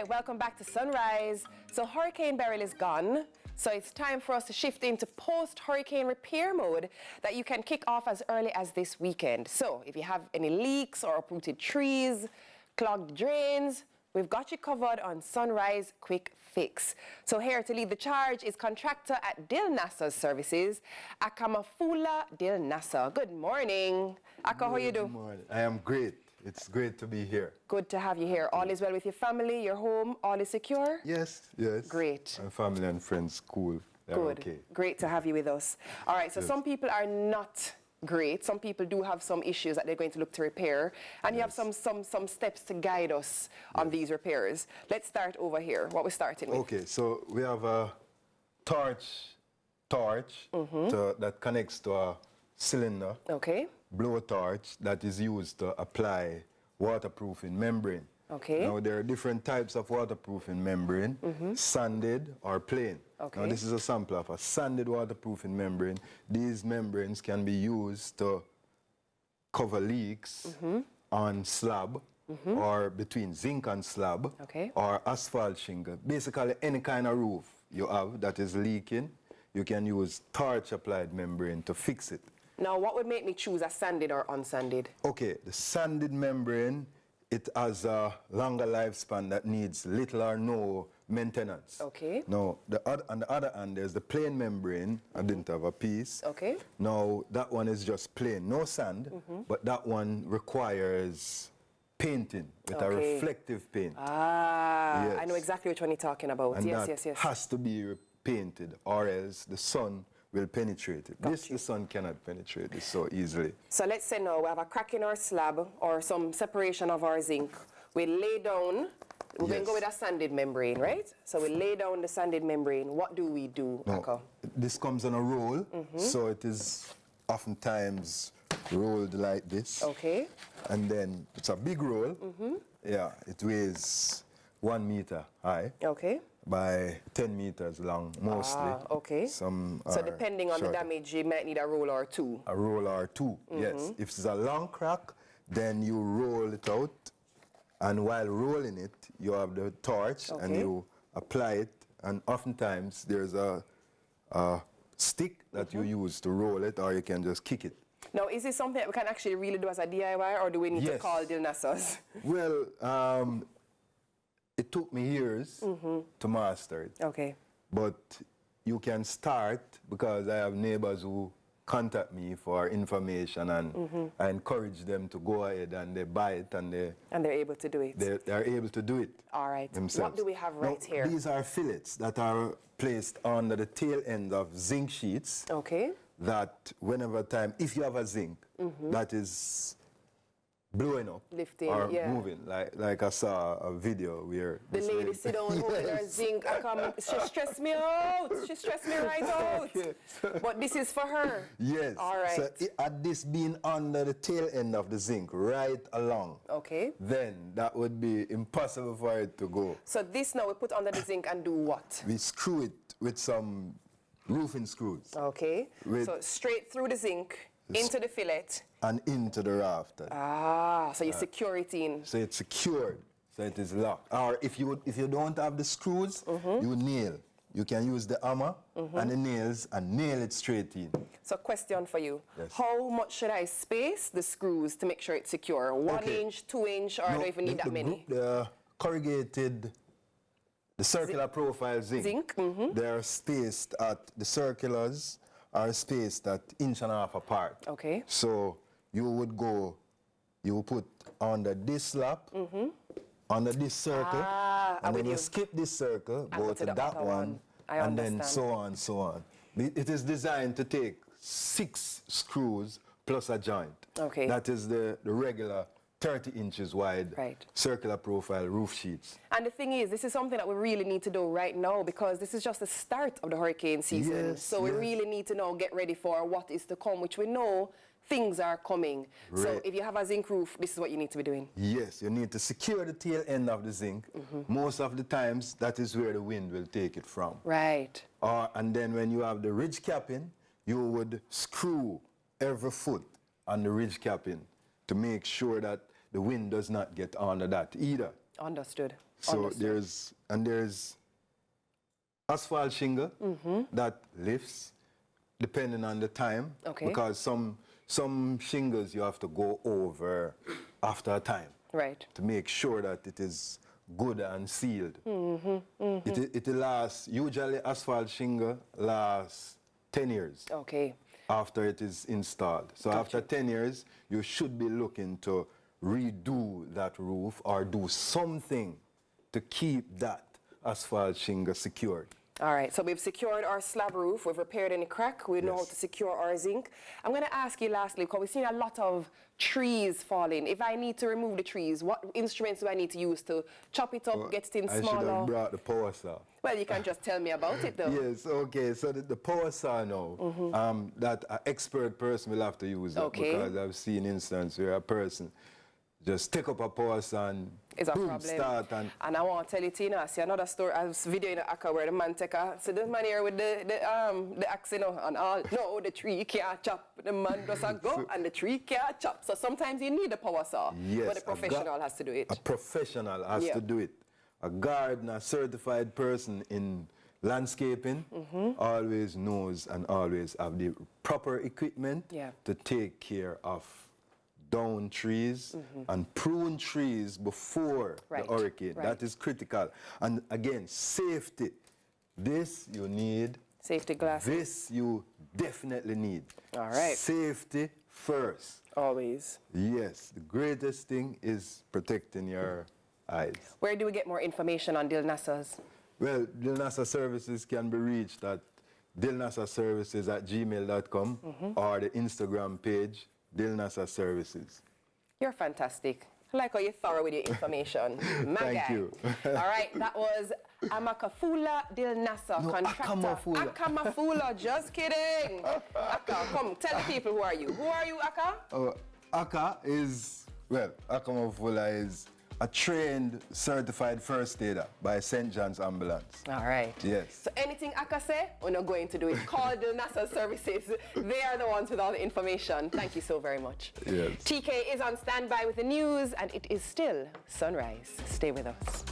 right, welcome back to Sunrise. So Hurricane Beryl is gone. So it's time for us to shift into post-hurricane repair mode that you can kick off as early as this weekend. So if you have any leaks or uprooted trees, clogged drains, we've got you covered on Sunrise Quick Fix. So here to lead the charge is contractor at Dilnassa Services, Akamafula Dilnassa. Good morning. Aka, how you do? Good morning. I am great. It's great to be here. Good to have you here. All is well with your family, your home, all is secure? Yes, yes. Great. My family and friends, cool. They're Good. okay. Great to have you with us. All right, so Yes. some people are not great. Some people do have some issues that they're going to look to repair. And you have some steps to guide us on these repairs. Let's start over here. What we're starting with. Okay, so we have a torch that connects to a cylinder, Okay. blowtorch that is used to apply waterproofing membrane. Okay. Now there are different types of waterproofing membrane, sanded or plain. Okay. Now this is a sample of a sanded waterproofing membrane. These membranes can be used to cover leaks on slab or between zinc and slab Okay. or asphalt shingle. Basically any kind of roof you have that is leaking, you can use torch applied membrane to fix it. Now, what would make me choose a sanded or unsanded? Okay, the sanded membrane, it has a longer lifespan that needs little or no maintenance. Okay. Now, on the other hand, there's the plain membrane. I didn't have a piece. Okay. Now, that one is just plain, no sand, but that one requires painting with a Okay. reflective paint. Ah, Yes. I know exactly which one you're talking about. And yes, that yes, yes. has to be painted, or else the sun will penetrate it. Got This, you. the sun cannot penetrate this so easily. So let's say now we have a crack in our slab or some separation of our zinc. We lay down, we're going to go with a sanded membrane, right? So we lay down the sanded membrane. What do we do, Aka? No, this comes on a roll, so it is oftentimes rolled like this. Okay. And then it's a big roll. Yeah, it weighs 1 meter high Okay. by 10 meters long, mostly. Ah, okay. Some So are depending on the shorter. damage, you might need a roll or two. A roll or two, yes. If it's a long crack, then you roll it out, and while rolling it, you have the torch and Okay. you apply it, and oftentimes there's a stick that you use to roll it, or you can just kick it. Now, is this something that we can actually really do as a DIY, or do we need to Yes. call Dilnassas? Well, it took me years to master it, Okay. but you can start, because I have neighbors who contact me for information, and I encourage them to go ahead and they buy it, and And they're able to do it. they're able to do it All right. themselves. What do we have right Now, here? These are fillets that are placed under the tail end of zinc sheets Okay. that whenever time, if you have a zinc that is blowing up Lifting, or yeah. moving, like I saw a video where The this lady sit down holding her zinc. I come, she stressed me out. She stressed me right out. Okay. But this is for her. Yes. All right. So at this being under the tail end of the zinc, right along, Okay. then that would be impossible for it to go. So this now we put under the zinc and do what? We screw it with some roofing screws Okay. With- So straight through the zinc, into the fillet. and into the rafter. Ah, so you secure it in. So it's secured, so it is locked. Or if you don't have the screws, you nail. You can use the hammer and the nails and nail it straight in. So question for you. Yes. How much should I space the screws to make sure it's secure? 1 Okay. inch, 2 inch, or do I even need that many? The corrugated, the circular profile zinc, Zinc, they are spaced at, the circulars are spaced at 1.5 inches apart. Okay. So you would put under this lap, under this circle, I'm and then with you you. skip this circle, And go go to to the that other one. I and then understand. so on, so on. It is designed to take 6 screws plus a joint. Okay. That is the regular 30 inches wide Right. circular profile roof sheets. And the thing is, this is something that we really need to do right now because this is just the start of the hurricane season. Yes, so we yes. really need to now get ready for what is to come, which we know things are coming. So Right. if you have a zinc roof, this is what you need to be doing. Yes, you need to secure the tail end of the zinc. Most of the times, that is where the wind will take it from. Right. And then when you have the ridge capping, you would screw every foot on the ridge capping to make sure that the wind does not get under that either. Understood. So Understood. there's asphalt shingle that lifts depending on the time. Okay. Because some shingles you have to go over after a time. Right. To make sure that it is good and sealed. It lasts, usually asphalt shingle lasts 10 years. Okay. After it is installed. So after 10 years, you should be looking to redo that roof or do something to keep that asphalt shingle secured. All right, so we've secured our slab roof, we've repaired any crack, we know how to secure our zinc. I'm going to ask you lastly, because we've seen a lot of trees falling. If I need to remove the trees, what instruments do I need to use to chop it up, get it in smaller? I should have brought the power saw. Well, you can just tell me about it, though. Yes, okay, so the power saw now, that an expert person will have to use that, because I've seen instances where a person just take up a power saw and It's a boom, problem. start. And I want to tell you, Tina, see another story, I was videoing the Akka where the man take a, so this man here with the axe, you know, and all, no, the tree can't chop, the man does a go, and the tree can't chop. So sometimes you need a power saw, yes, but the professional has to do it. A professional has to do it. A gardener, certified person in landscaping always knows and always have the proper equipment to take care of down trees and prune trees before the hurricane. That is critical. And again, safety. This you need. Safety glasses. This you definitely need. All right. Safety first. Always. Yes. The greatest thing is protecting your eyes. Where do we get more information on Dilnassa's? Well, Dilnassa services can be reached at dilnassaservices@gmail.com or the Instagram page, Dilnassa Services. You're fantastic. I like how you're thorough with your information. Thank you. All right, that was Amakafula Dilnassa, contractor. Akamafula, just kidding. Akka, come, tell the people who are you. Who are you, Akka? Akka is, well, Akamafula is a trained, certified first aider by St. John's Ambulance. All right. Yes. So anything Akka say, we're not going to do it. Call Dilnassa Services. They are the ones with all the information. Thank you so very much. Yes. TK is on standby with the news, and it is still sunrise. Stay with us.